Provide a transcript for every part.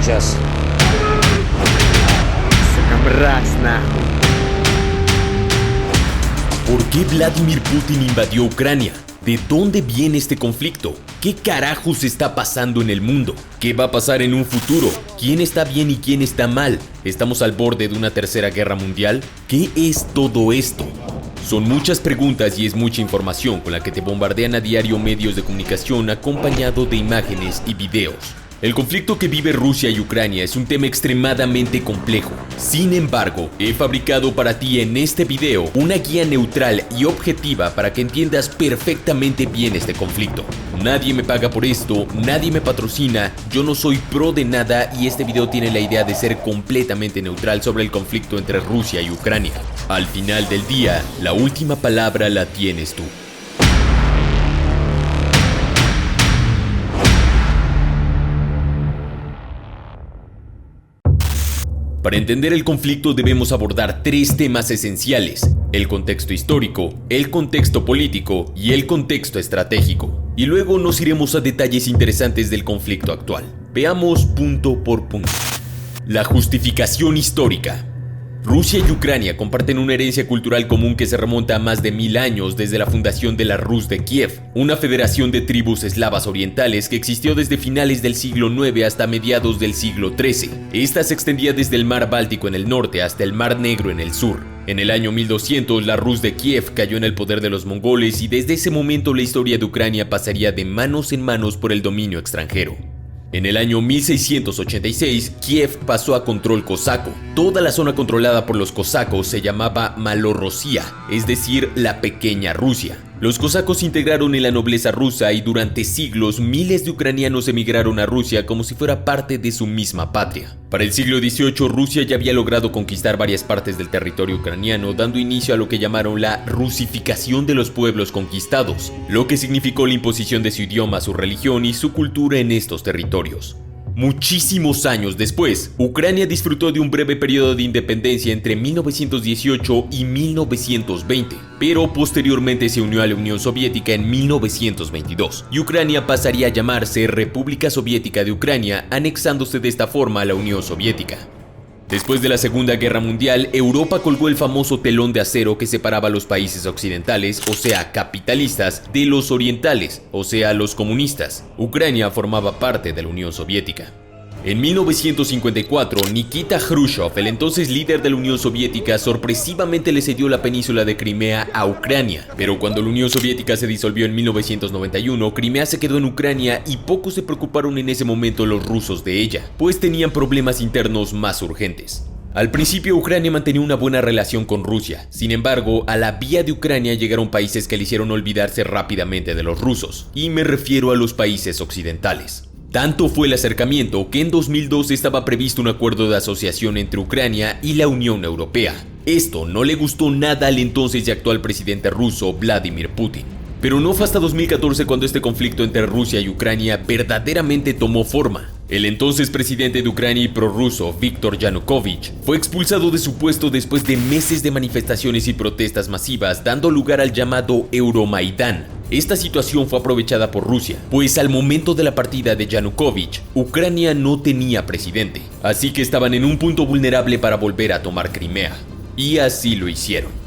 сейчас. Сука, мразь, нахуй. ¿Por qué Vladimir Putin invadió Ucrania? ¿De dónde viene este conflicto? ¿Qué carajos está pasando en el mundo? ¿Qué va a pasar en un futuro? ¿Quién está bien y quién está mal? ¿Estamos al borde de una tercera guerra mundial? ¿Qué es todo esto? Son muchas preguntas y es mucha información con la que te bombardean a diario medios de comunicación acompañado de imágenes y videos. El conflicto que vive Rusia y Ucrania es un tema extremadamente complejo. Sin embargo, he fabricado para ti en este video una guía neutral y objetiva para que entiendas perfectamente bien este conflicto. Nadie me paga por esto, nadie me patrocina, yo no soy pro de nada y este video tiene la idea de ser completamente neutral sobre el conflicto entre Rusia y Ucrania. Al final del día, la última palabra la tienes tú. Para entender el conflicto debemos abordar tres temas esenciales: el contexto histórico, el contexto político y el contexto estratégico. Y luego nos iremos a detalles interesantes del conflicto actual. Veamos punto por punto. La justificación histórica. Rusia y Ucrania comparten una herencia cultural común que se remonta a más de 1000 años desde la fundación de la Rus de Kiev, una federación de tribus eslavas orientales que existió desde finales del siglo IX hasta mediados del siglo XIII. Esta se extendía desde el mar Báltico en el norte hasta el mar Negro en el sur. En el año 1200 la Rus de Kiev cayó en el poder de los mongoles y desde ese momento la historia de Ucrania pasaría de manos en manos por el dominio extranjero. En el año 1686, Kiev pasó a control cosaco. Toda la zona controlada por los cosacos se llamaba Malorosía, es decir, la pequeña Rusia. Los cosacos se integraron en la nobleza rusa y durante siglos miles de ucranianos emigraron a Rusia como si fuera parte de su misma patria. Para el siglo XVIII, Rusia ya había logrado conquistar varias partes del territorio ucraniano, dando inicio a lo que llamaron la rusificación de los pueblos conquistados, lo que significó la imposición de su idioma, su religión y su cultura en estos territorios. Muchísimos años después, Ucrania disfrutó de un breve periodo de independencia entre 1918 y 1920, pero posteriormente se unió a la Unión Soviética en 1922, y Ucrania pasaría a llamarse República Soviética de Ucrania, anexándose de esta forma a la Unión Soviética. Después de la Segunda Guerra Mundial, Europa colgó el famoso telón de acero que separaba a los países occidentales, o sea, capitalistas, de los orientales, o sea, los comunistas. Ucrania formaba parte de la Unión Soviética. En 1954, Nikita Khrushchev, el entonces líder de la Unión Soviética, sorpresivamente le cedió la península de Crimea a Ucrania. Pero cuando la Unión Soviética se disolvió en 1991, Crimea se quedó en Ucrania y poco se preocuparon en ese momento los rusos de ella, pues tenían problemas internos más urgentes. Al principio Ucrania mantenía una buena relación con Rusia, sin embargo, a la vía de Ucrania llegaron países que le hicieron olvidarse rápidamente de los rusos, y me refiero a los países occidentales. Tanto fue el acercamiento que en 2002 estaba previsto un acuerdo de asociación entre Ucrania y la Unión Europea. Esto no le gustó nada al entonces y actual presidente ruso Vladimir Putin. Pero no fue hasta 2014 cuando este conflicto entre Rusia y Ucrania verdaderamente tomó forma. El entonces presidente de Ucrania y prorruso, Viktor Yanukovych, fue expulsado de su puesto después de meses de manifestaciones y protestas masivas, dando lugar al llamado Euromaidán. Esta situación fue aprovechada por Rusia, pues al momento de la partida de Yanukovych, Ucrania no tenía presidente, así que estaban en un punto vulnerable para volver a tomar Crimea. Y así lo hicieron.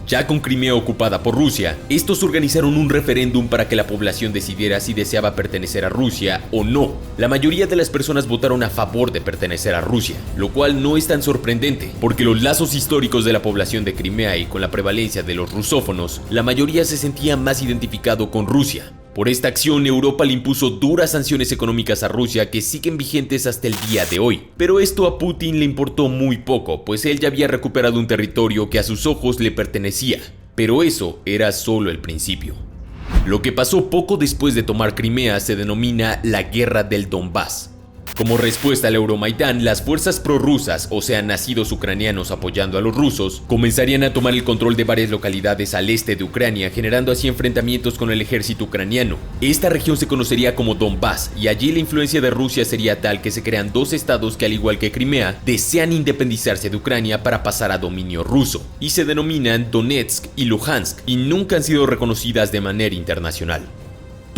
Ya con Crimea ocupada por Rusia, estos organizaron un referéndum para que la población decidiera si deseaba pertenecer a Rusia o no. La mayoría de las personas votaron a favor de pertenecer a Rusia, lo cual no es tan sorprendente, porque los lazos históricos de la población de Crimea y con la prevalencia de los rusófonos, la mayoría se sentía más identificado con Rusia. Por esta acción, Europa le impuso duras sanciones económicas a Rusia que siguen vigentes hasta el día de hoy. Pero esto a Putin le importó muy poco, pues él ya había recuperado un territorio que a sus ojos le pertenecía. Pero eso era solo el principio. Lo que pasó poco después de tomar Crimea se denomina la Guerra del Donbass. Como respuesta al Euromaidán, las fuerzas prorrusas, o sea, nacidos ucranianos apoyando a los rusos, comenzarían a tomar el control de varias localidades al este de Ucrania, generando así enfrentamientos con el ejército ucraniano. Esta región se conocería como Donbass, y allí la influencia de Rusia sería tal que se crean dos estados que, al igual que Crimea, desean independizarse de Ucrania para pasar a dominio ruso, y se denominan Donetsk y Luhansk, y nunca han sido reconocidas de manera internacional.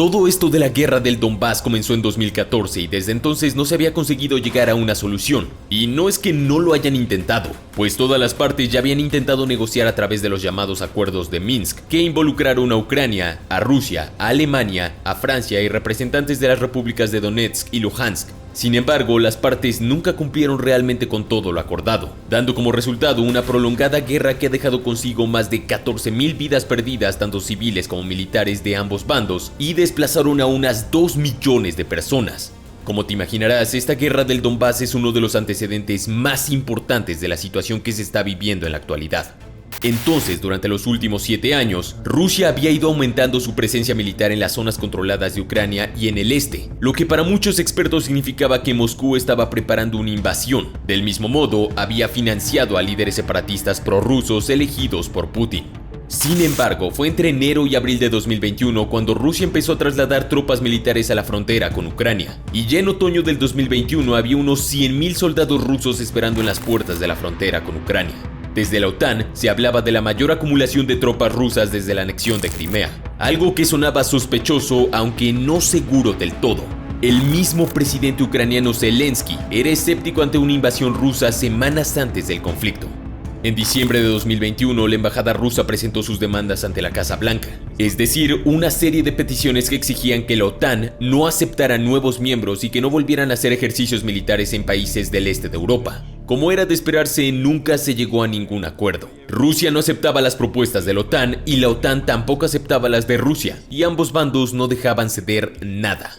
Todo esto de la guerra del Donbass comenzó en 2014 y desde entonces no se había conseguido llegar a una solución. Y no es que no lo hayan intentado, pues todas las partes ya habían intentado negociar a través de los llamados acuerdos de Minsk, que involucraron a Ucrania, a Rusia, a Alemania, a Francia y representantes de las repúblicas de Donetsk y Luhansk. Sin embargo, las partes nunca cumplieron realmente con todo lo acordado, dando como resultado una prolongada guerra que ha dejado consigo más de 14.000 vidas perdidas, tanto civiles como militares de ambos bandos, y desplazaron a unas 2 millones de personas. Como te imaginarás, esta guerra del Donbass es uno de los antecedentes más importantes de la situación que se está viviendo en la actualidad. Entonces, durante los últimos 7 años, Rusia había ido aumentando su presencia militar en las zonas controladas de Ucrania y en el este, lo que para muchos expertos significaba que Moscú estaba preparando una invasión. Del mismo modo, había financiado a líderes separatistas prorrusos elegidos por Putin. Sin embargo, fue entre enero y abril de 2021 cuando Rusia empezó a trasladar tropas militares a la frontera con Ucrania. Y ya en otoño del 2021 había unos 100.000 soldados rusos esperando en las puertas de la frontera con Ucrania. Desde la OTAN se hablaba de la mayor acumulación de tropas rusas desde la anexión de Crimea, algo que sonaba sospechoso aunque no seguro del todo. El mismo presidente ucraniano Zelensky era escéptico ante una invasión rusa semanas antes del conflicto. En diciembre de 2021, la embajada rusa presentó sus demandas ante la Casa Blanca, es decir, una serie de peticiones que exigían que la OTAN no aceptara nuevos miembros y que no volvieran a hacer ejercicios militares en países del este de Europa. Como era de esperarse, nunca se llegó a ningún acuerdo. Rusia no aceptaba las propuestas de la OTAN y la OTAN tampoco aceptaba las de Rusia, y ambos bandos no dejaban ceder nada.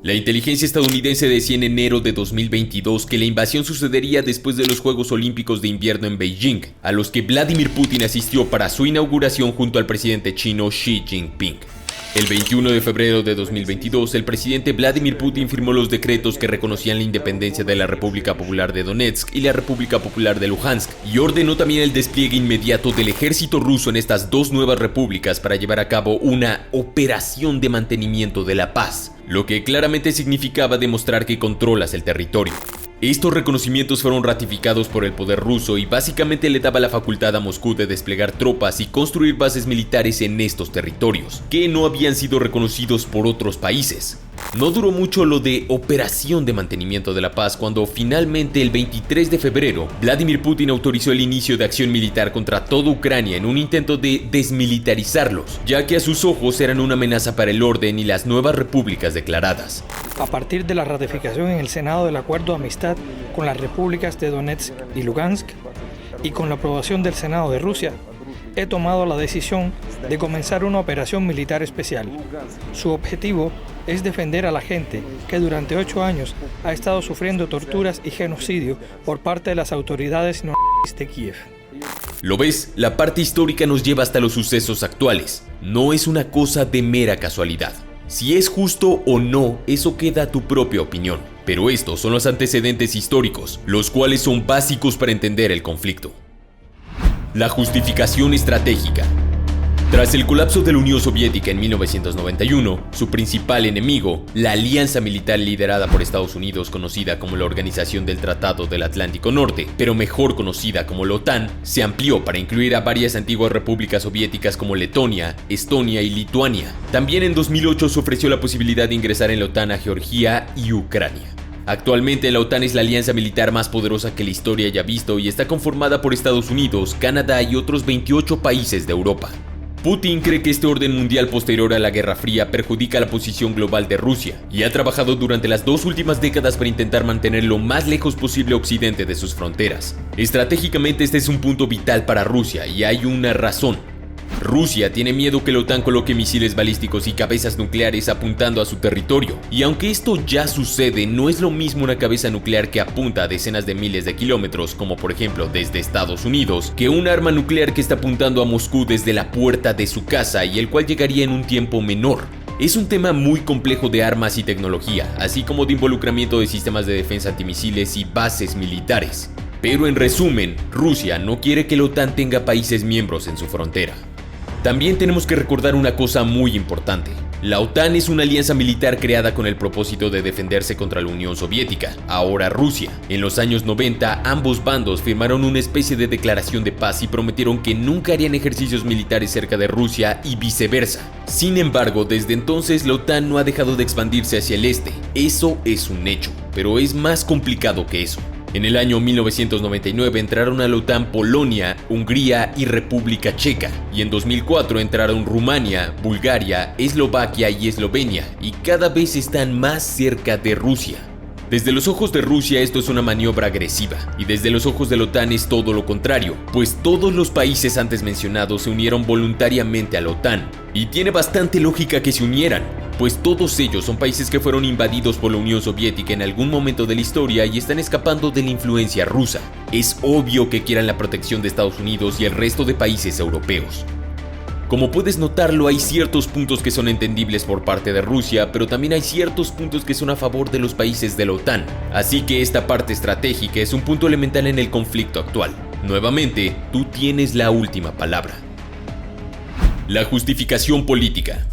La inteligencia estadounidense decía en enero de 2022 que la invasión sucedería después de los Juegos Olímpicos de Invierno en Beijing, a los que Vladimir Putin asistió para su inauguración junto al presidente chino Xi Jinping. El 21 de febrero de 2022, el presidente Vladimir Putin firmó los decretos que reconocían la independencia de la República Popular de Donetsk y la República Popular de Luhansk, y ordenó también el despliegue inmediato del ejército ruso en estas dos nuevas repúblicas para llevar a cabo una operación de mantenimiento de la paz, lo que claramente significaba demostrar que controlas el territorio. Estos reconocimientos fueron ratificados por el poder ruso y básicamente le daba la facultad a Moscú de desplegar tropas y construir bases militares en estos territorios, que no habían sido reconocidos por otros países. No duró mucho lo de operación de mantenimiento de la paz cuando finalmente el 23 de febrero Vladimir Putin autorizó el inicio de acción militar contra toda Ucrania en un intento de desmilitarizarlos, ya que a sus ojos eran una amenaza para el orden y las nuevas repúblicas declaradas. A partir de la ratificación en el Senado del Acuerdo de Amistad con las repúblicas de Donetsk y Lugansk y con la aprobación del Senado de Rusia, he tomado la decisión de comenzar una operación militar especial. Su objetivo es defender a la gente que durante 8 años ha estado sufriendo torturas y genocidio por parte de las autoridades nazis de Kiev. ¿Lo ves? La parte histórica nos lleva hasta los sucesos actuales. No es una cosa de mera casualidad. Si es justo o no, eso queda a tu propia opinión. Pero estos son los antecedentes históricos, los cuales son básicos para entender el conflicto. La justificación estratégica. Tras el colapso de la Unión Soviética en 1991, su principal enemigo, la alianza militar liderada por Estados Unidos conocida como la Organización del Tratado del Atlántico Norte, pero mejor conocida como la OTAN, se amplió para incluir a varias antiguas repúblicas soviéticas como Letonia, Estonia y Lituania. También en 2008 se ofreció la posibilidad de ingresar en la OTAN a Georgia y Ucrania. Actualmente la OTAN es la alianza militar más poderosa que la historia haya visto y está conformada por Estados Unidos, Canadá y otros 28 países de Europa. Putin cree que este orden mundial posterior a la Guerra Fría perjudica la posición global de Rusia y ha trabajado durante las 2 últimas décadas para intentar mantener lo más lejos posible a Occidente de sus fronteras. Estratégicamente este es un punto vital para Rusia y hay una razón. Rusia tiene miedo que la OTAN coloque misiles balísticos y cabezas nucleares apuntando a su territorio. Y aunque esto ya sucede, no es lo mismo una cabeza nuclear que apunta a decenas de miles de kilómetros, como por ejemplo desde Estados Unidos, que un arma nuclear que está apuntando a Moscú desde la puerta de su casa y el cual llegaría en un tiempo menor. Es un tema muy complejo de armas y tecnología, así como de involucramiento de sistemas de defensa antimisiles y bases militares. Pero en resumen, Rusia no quiere que la OTAN tenga países miembros en su frontera. También tenemos que recordar una cosa muy importante. La OTAN es una alianza militar creada con el propósito de defenderse contra la Unión Soviética, ahora Rusia. En los años 90, ambos bandos firmaron una especie de declaración de paz y prometieron que nunca harían ejercicios militares cerca de Rusia y viceversa. Sin embargo, desde entonces la OTAN no ha dejado de expandirse hacia el este. Eso es un hecho, pero es más complicado que eso. En el año 1999 entraron a la OTAN Polonia, Hungría y República Checa, y en 2004 entraron Rumania, Bulgaria, Eslovaquia y Eslovenia, y cada vez están más cerca de Rusia. Desde los ojos de Rusia esto es una maniobra agresiva, y desde los ojos de la OTAN es todo lo contrario, pues todos los países antes mencionados se unieron voluntariamente a la OTAN, y tiene bastante lógica que se unieran, pues todos ellos son países que fueron invadidos por la Unión Soviética en algún momento de la historia y están escapando de la influencia rusa. Es obvio que quieran la protección de Estados Unidos y el resto de países europeos. Como puedes notarlo, hay ciertos puntos que son entendibles por parte de Rusia, pero también hay ciertos puntos que son a favor de los países de la OTAN. Así que esta parte estratégica es un punto elemental en el conflicto actual. Nuevamente, tú tienes la última palabra. La justificación política.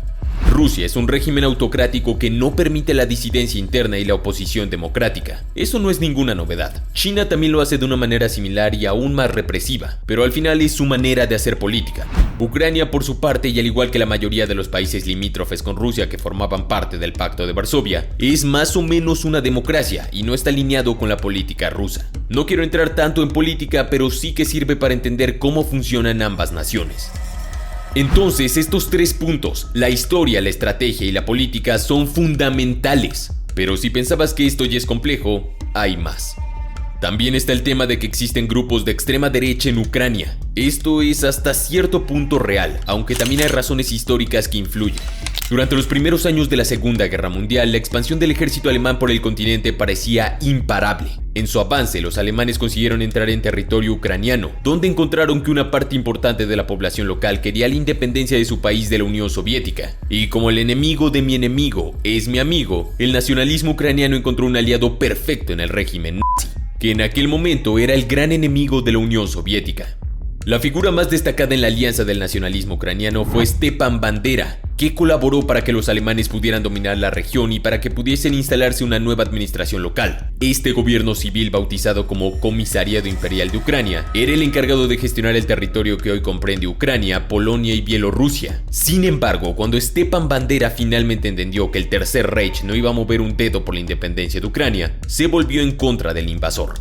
Rusia es un régimen autocrático que no permite la disidencia interna y la oposición democrática. Eso no es ninguna novedad. China también lo hace de una manera similar y aún más represiva, pero al final es su manera de hacer política. Ucrania, por su parte, y al igual que la mayoría de los países limítrofes con Rusia que formaban parte del Pacto de Varsovia, es más o menos una democracia y no está alineado con la política rusa. No quiero entrar tanto en política, pero sí que sirve para entender cómo funcionan ambas naciones. Entonces, estos tres puntos, la historia, la estrategia y la política, son fundamentales. Pero si pensabas que esto ya es complejo, hay más. También está el tema de que existen grupos de extrema derecha en Ucrania. Esto es hasta cierto punto real, aunque también hay razones históricas que influyen. Durante los primeros años de la Segunda Guerra Mundial, la expansión del ejército alemán por el continente parecía imparable. En su avance, los alemanes consiguieron entrar en territorio ucraniano, donde encontraron que una parte importante de la población local quería la independencia de su país de la Unión Soviética. Y como el enemigo de mi enemigo es mi amigo, el nacionalismo ucraniano encontró un aliado perfecto en el régimen nazi, que en aquel momento era el gran enemigo de la Unión Soviética. La figura más destacada en la alianza del nacionalismo ucraniano fue Stepan Bandera, que colaboró para que los alemanes pudieran dominar la región y para que pudiesen instalarse una nueva administración local. Este gobierno civil, bautizado como Comisariado Imperial de Ucrania, era el encargado de gestionar el territorio que hoy comprende Ucrania, Polonia y Bielorrusia. Sin embargo, cuando Stepan Bandera finalmente entendió que el Tercer Reich no iba a mover un dedo por la independencia de Ucrania, se volvió en contra del invasor.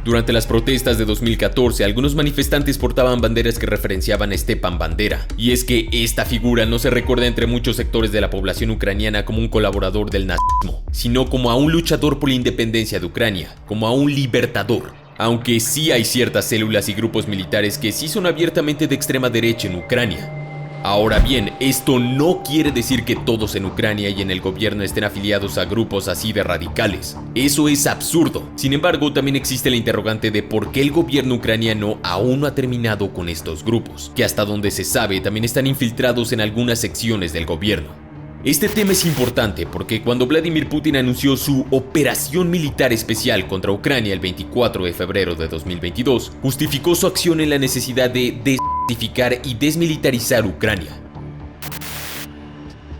Durante las protestas de 2014, algunos manifestantes portaban banderas que referenciaban a Stepan Bandera. Y es que esta figura no se recuerda entre muchos sectores de la población ucraniana como un colaborador del nazismo, sino como a un luchador por la independencia de Ucrania, como a un libertador. Aunque sí hay ciertas células y grupos militares que sí son abiertamente de extrema derecha en Ucrania. Ahora bien, esto no quiere decir que todos en Ucrania y en el gobierno estén afiliados a grupos así de radicales. Eso es absurdo. Sin embargo, también existe la interrogante de por qué el gobierno ucraniano aún no ha terminado con estos grupos, que hasta donde se sabe también están infiltrados en algunas secciones del gobierno. Este tema es importante porque cuando Vladimir Putin anunció su operación militar especial contra Ucrania el 24 de febrero de 2022, justificó su acción en la necesidad de desnazificar y desmilitarizar Ucrania.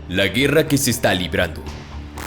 La guerra que se está librando.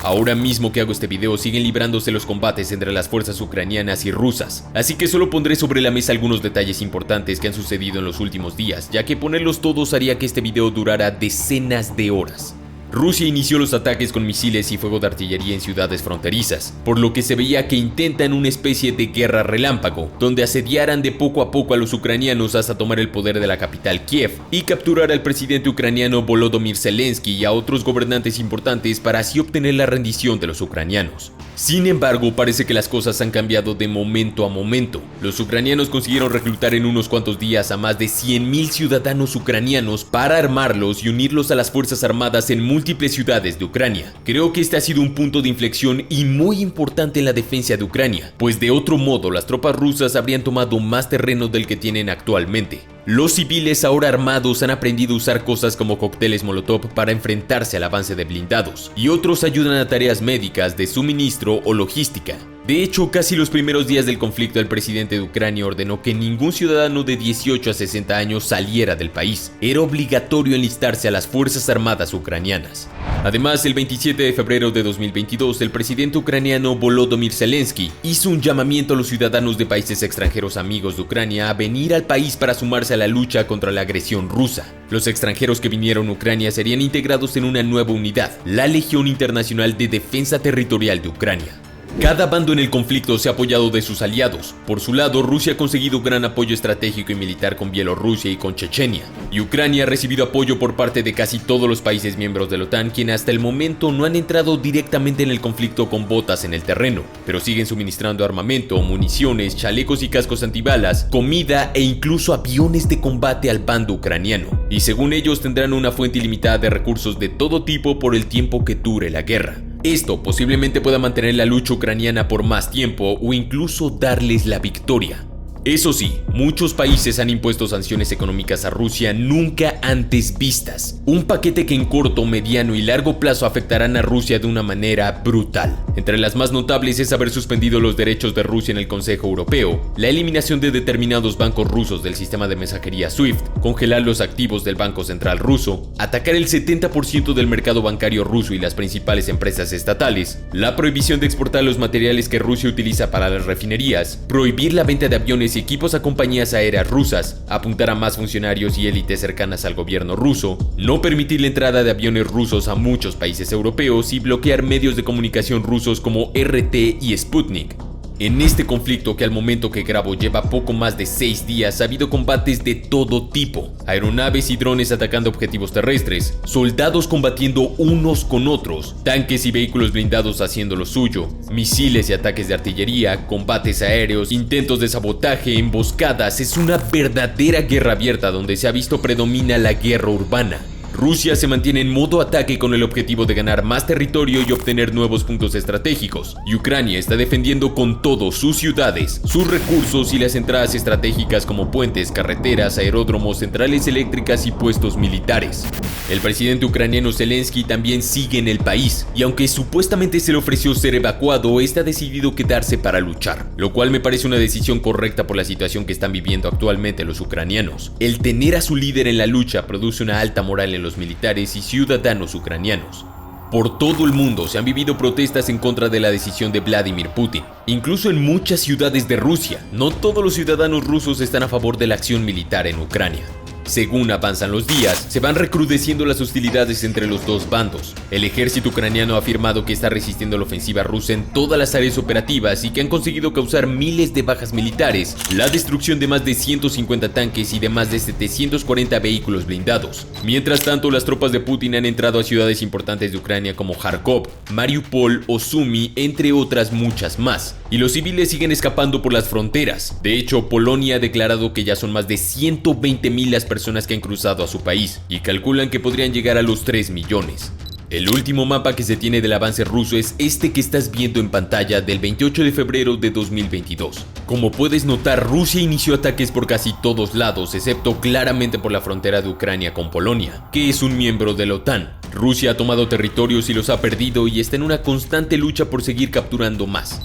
Ahora mismo que hago este video siguen librándose los combates entre las fuerzas ucranianas y rusas, así que solo pondré sobre la mesa algunos detalles importantes que han sucedido en los últimos días, ya que ponerlos todos haría que este video durara decenas de horas. Rusia inició los ataques con misiles y fuego de artillería en ciudades fronterizas, por lo que se veía que intentan una especie de guerra relámpago, donde asediaran de poco a poco a los ucranianos hasta tomar el poder de la capital Kiev y capturar al presidente ucraniano Volodymyr Zelensky y a otros gobernantes importantes para así obtener la rendición de los ucranianos. Sin embargo, parece que las cosas han cambiado de momento a momento. Los ucranianos consiguieron reclutar en unos cuantos días a más de 100,000 ciudadanos ucranianos para armarlos y unirlos a las fuerzas armadas en múltiples ciudades de Ucrania. Creo que este ha sido un punto de inflexión y muy importante en la defensa de Ucrania, pues de otro modo las tropas rusas habrían tomado más terreno del que tienen actualmente. Los civiles ahora armados han aprendido a usar cosas como cócteles molotov para enfrentarse al avance de blindados, y otros ayudan a tareas médicas, de suministro o logística. De hecho, casi los primeros días del conflicto, el presidente de Ucrania ordenó que ningún ciudadano de 18 a 60 años saliera del país. Era obligatorio enlistarse a las Fuerzas Armadas ucranianas. Además, el 27 de febrero de 2022, el presidente ucraniano Volodymyr Zelensky hizo un llamamiento a los ciudadanos de países extranjeros amigos de Ucrania a venir al país para sumarse a la lucha contra la agresión rusa. Los extranjeros que vinieron a Ucrania serían integrados en una nueva unidad, la Legión Internacional de Defensa Territorial de Ucrania. Cada bando en el conflicto se ha apoyado de sus aliados. Por su lado, Rusia ha conseguido gran apoyo estratégico y militar con Bielorrusia y con Chechenia. Y Ucrania ha recibido apoyo por parte de casi todos los países miembros de la OTAN, quienes hasta el momento no han entrado directamente en el conflicto con botas en el terreno, pero siguen suministrando armamento, municiones, chalecos y cascos antibalas, comida e incluso aviones de combate al bando ucraniano. Y según ellos tendrán una fuente ilimitada de recursos de todo tipo por el tiempo que dure la guerra. Esto posiblemente pueda mantener la lucha ucraniana por más tiempo o incluso darles la victoria. Eso sí, muchos países han impuesto sanciones económicas a Rusia nunca antes vistas. Un paquete que en corto, mediano y largo plazo afectarán a Rusia de una manera brutal. Entre las más notables es haber suspendido los derechos de Rusia en el Consejo Europeo, la eliminación de determinados bancos rusos del sistema de mensajería SWIFT, congelar los activos del Banco Central ruso, atacar el 70% del mercado bancario ruso y las principales empresas estatales, la prohibición de exportar los materiales que Rusia utiliza para las refinerías, prohibir la venta de aviones y equipos a compañías aéreas rusas, apuntar a más funcionarios y élites cercanas al gobierno ruso, no permitir la entrada de aviones rusos a muchos países europeos y bloquear medios de comunicación rusos como RT y Sputnik. En este conflicto, que al momento que grabo lleva poco más de 6 días, ha habido combates de todo tipo. Aeronaves y drones atacando objetivos terrestres, soldados combatiendo unos con otros, tanques y vehículos blindados haciendo lo suyo, misiles y ataques de artillería, combates aéreos, intentos de sabotaje, emboscadas. Es una verdadera guerra abierta donde se ha visto predomina la guerra urbana. Rusia se mantiene en modo ataque con el objetivo de ganar más territorio y obtener nuevos puntos estratégicos, y Ucrania está defendiendo con todo sus ciudades, sus recursos y las entradas estratégicas como puentes, carreteras, aeródromos, centrales eléctricas y puestos militares. El presidente ucraniano Zelensky también sigue en el país, y aunque supuestamente se le ofreció ser evacuado, está decidido quedarse para luchar, lo cual me parece una decisión correcta por la situación que están viviendo actualmente los ucranianos. El tener a su líder en la lucha produce una alta moral en los militares y ciudadanos ucranianos. Por todo el mundo se han vivido protestas en contra de la decisión de Vladimir Putin. Incluso en muchas ciudades de Rusia, no todos los ciudadanos rusos están a favor de la acción militar en Ucrania. Según avanzan los días, se van recrudeciendo las hostilidades entre los dos bandos. El ejército ucraniano ha afirmado que está resistiendo la ofensiva rusa en todas las áreas operativas y que han conseguido causar miles de bajas militares, la destrucción de más de 150 tanques y de más de 740 vehículos blindados. Mientras tanto, las tropas de Putin han entrado a ciudades importantes de Ucrania como Kharkov, Mariupol o Sumy, entre otras muchas más. Y los civiles siguen escapando por las fronteras. De hecho, Polonia ha declarado que ya son más de 120.000 las personas que han cruzado a su país y calculan que podrían llegar a los 3 millones. El último mapa que se tiene del avance ruso es este que estás viendo en pantalla del 28 de febrero de 2022. Como puedes notar, Rusia inició ataques por casi todos lados, excepto claramente por la frontera de Ucrania con Polonia, que es un miembro de la OTAN. Rusia ha tomado territorios y los ha perdido y está en una constante lucha por seguir capturando más.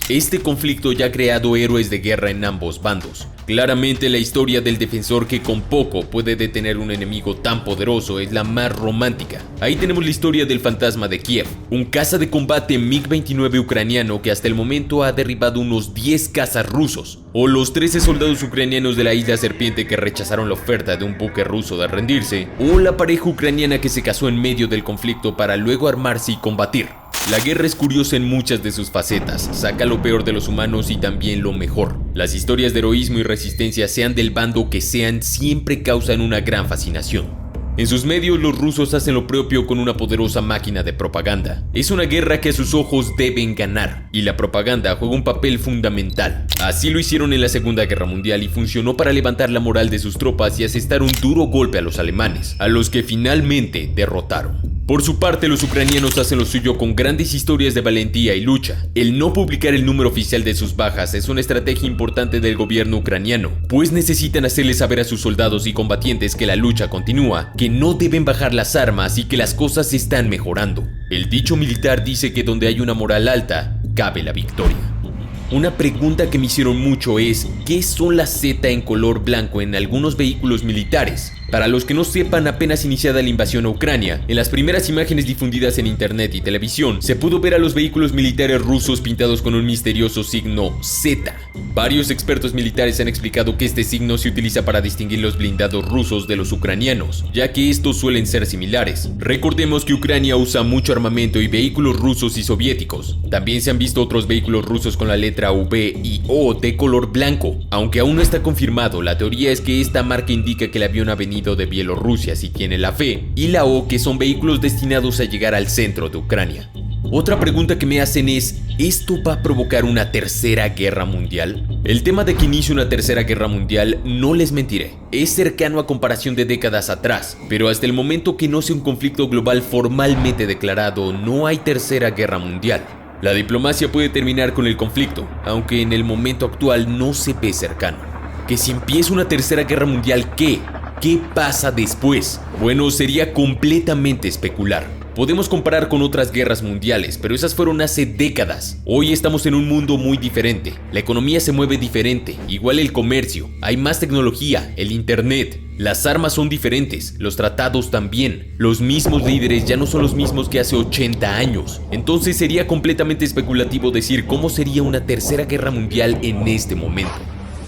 Este conflicto ya ha creado héroes de guerra en ambos bandos. Claramente la historia del defensor que con poco puede detener un enemigo tan poderoso es la más romántica. Ahí tenemos la historia del fantasma de Kiev, un caza de combate MiG-29 ucraniano que hasta el momento ha derribado unos 10 cazas rusos, o los 13 soldados ucranianos de la isla Serpiente que rechazaron la oferta de un buque ruso de rendirse, o la pareja ucraniana que se casó en medio del conflicto para luego armarse y combatir. La guerra es curiosa en muchas de sus facetas, saca lo peor de los humanos y también lo mejor. Las historias de heroísmo y resistencia, sean del bando que sean, siempre causan una gran fascinación. En sus medios los rusos hacen lo propio con una poderosa máquina de propaganda. Es una guerra que a sus ojos deben ganar, y la propaganda juega un papel fundamental. Así lo hicieron en la Segunda Guerra Mundial y funcionó para levantar la moral de sus tropas y asestar un duro golpe a los alemanes, a los que finalmente derrotaron. Por su parte, los ucranianos hacen lo suyo con grandes historias de valentía y lucha. El no publicar el número oficial de sus bajas es una estrategia importante del gobierno ucraniano, pues necesitan hacerle saber a sus soldados y combatientes que la lucha continúa, que no deben bajar las armas y que las cosas están mejorando. El dicho militar dice que donde hay una moral alta, cabe la victoria. Una pregunta que me hicieron mucho es, ¿qué son las Z en color blanco en algunos vehículos militares? Para los que no sepan, apenas iniciada la invasión a Ucrania, en las primeras imágenes difundidas en internet y televisión, se pudo ver a los vehículos militares rusos pintados con un misterioso signo Z. Varios expertos militares han explicado que este signo se utiliza para distinguir los blindados rusos de los ucranianos, ya que estos suelen ser similares. Recordemos que Ucrania usa mucho armamento y vehículos rusos y soviéticos. También se han visto otros vehículos rusos con la letra V y O de color blanco. Aunque aún no está confirmado, la teoría es que esta marca indica que el avión ha venido de Bielorrusia si tiene la V, y la O que son vehículos destinados a llegar al centro de Ucrania. Otra pregunta que me hacen es, ¿esto va a provocar una tercera guerra mundial? El tema de que inicie una tercera guerra mundial, no les mentiré, es cercano a comparación de décadas atrás, pero hasta el momento que no sea un conflicto global formalmente declarado, no hay tercera guerra mundial. La diplomacia puede terminar con el conflicto, aunque en el momento actual no se ve cercano. Que si empieza una tercera guerra mundial, ¿qué? ¿Qué pasa después? Bueno, sería completamente especular. Podemos comparar con otras guerras mundiales, pero esas fueron hace décadas. Hoy estamos en un mundo muy diferente. La economía se mueve diferente, igual el comercio. Hay más tecnología, el internet. Las armas son diferentes, los tratados también. Los mismos líderes ya no son los mismos que hace 80 años. Entonces sería completamente especulativo decir cómo sería una tercera guerra mundial en este momento.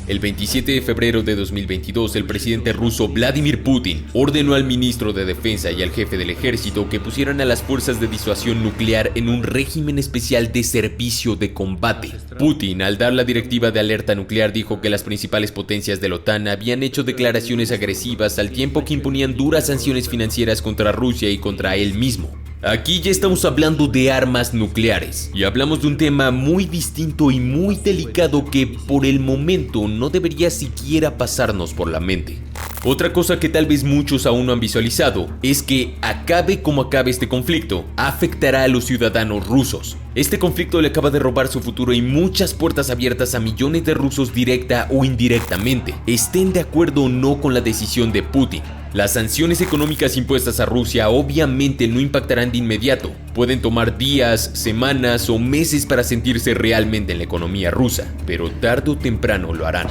El 27 de febrero de 2022, el presidente ruso Vladimir Putin ordenó al ministro de Defensa y al jefe del ejército que pusieran a las fuerzas de disuasión nuclear en un régimen especial de servicio de combate. Putin, al dar la directiva de alerta nuclear, dijo que las principales potencias de la OTAN habían hecho declaraciones agresivas al tiempo que imponían duras sanciones financieras contra Rusia y contra él mismo. Aquí ya estamos hablando de armas nucleares y hablamos de un tema muy distinto y muy delicado que por el momento no debería siquiera pasarnos por la mente. Otra cosa que tal vez muchos aún no han visualizado es que acabe como acabe este conflicto, afectará a los ciudadanos rusos. Este conflicto le acaba de robar su futuro y muchas puertas abiertas a millones de rusos directa o indirectamente, estén de acuerdo o no con la decisión de Putin. Las sanciones económicas impuestas a Rusia obviamente no impactarán de inmediato. Pueden tomar días, semanas o meses para sentirse realmente en la economía rusa, pero tarde o temprano lo harán.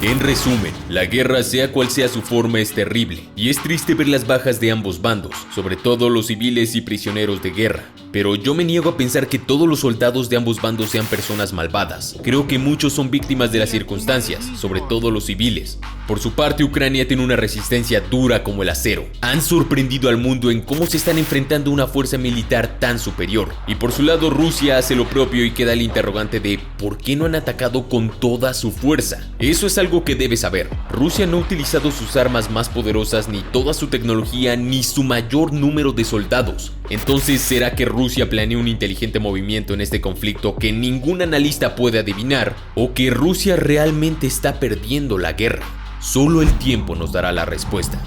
En resumen, la guerra, sea cual sea su forma, es terrible, y es triste ver las bajas de ambos bandos, sobre todo los civiles y prisioneros de guerra. Pero yo me niego a pensar que todos los soldados de ambos bandos sean personas malvadas. Creo que muchos son víctimas de las circunstancias, sobre todo los civiles. Por su parte, Ucrania tiene una resistencia dura como el acero. Han sorprendido al mundo en cómo se están enfrentando a una fuerza militar tan superior. Y por su lado, Rusia hace lo propio y queda el interrogante de ¿por qué no han atacado con toda su fuerza? Eso es algo que debes saber. Rusia no ha utilizado sus armas más poderosas, ni toda su tecnología, ni su mayor número de soldados. Entonces, ¿será que Rusia planea un inteligente movimiento en este conflicto que ningún analista puede adivinar? ¿O que Rusia realmente está perdiendo la guerra? Solo el tiempo nos dará la respuesta.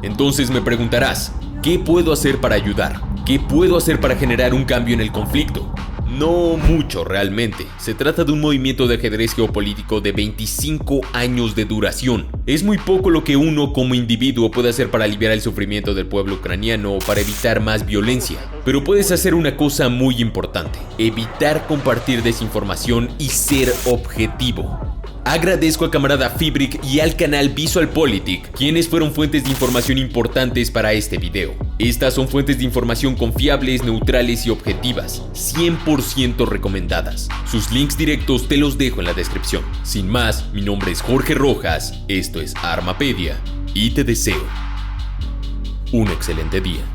Entonces me preguntarás, ¿qué puedo hacer para ayudar? ¿Qué puedo hacer para generar un cambio en el conflicto? No mucho realmente. Se trata de un movimiento de ajedrez geopolítico de 25 años de duración. Es muy poco lo que uno como individuo puede hacer para aliviar el sufrimiento del pueblo ucraniano o para evitar más violencia. Pero puedes hacer una cosa muy importante: evitar compartir desinformación y ser objetivo. Agradezco a camarada Fibrick y al canal VisualPolitik, quienes fueron fuentes de información importantes para este video. Estas son fuentes de información confiables, neutrales y objetivas, 100% recomendadas. Sus links directos te los dejo en la descripción. Sin más, mi nombre es Jorge Rojas, esto es Armapedia y te deseo un excelente día.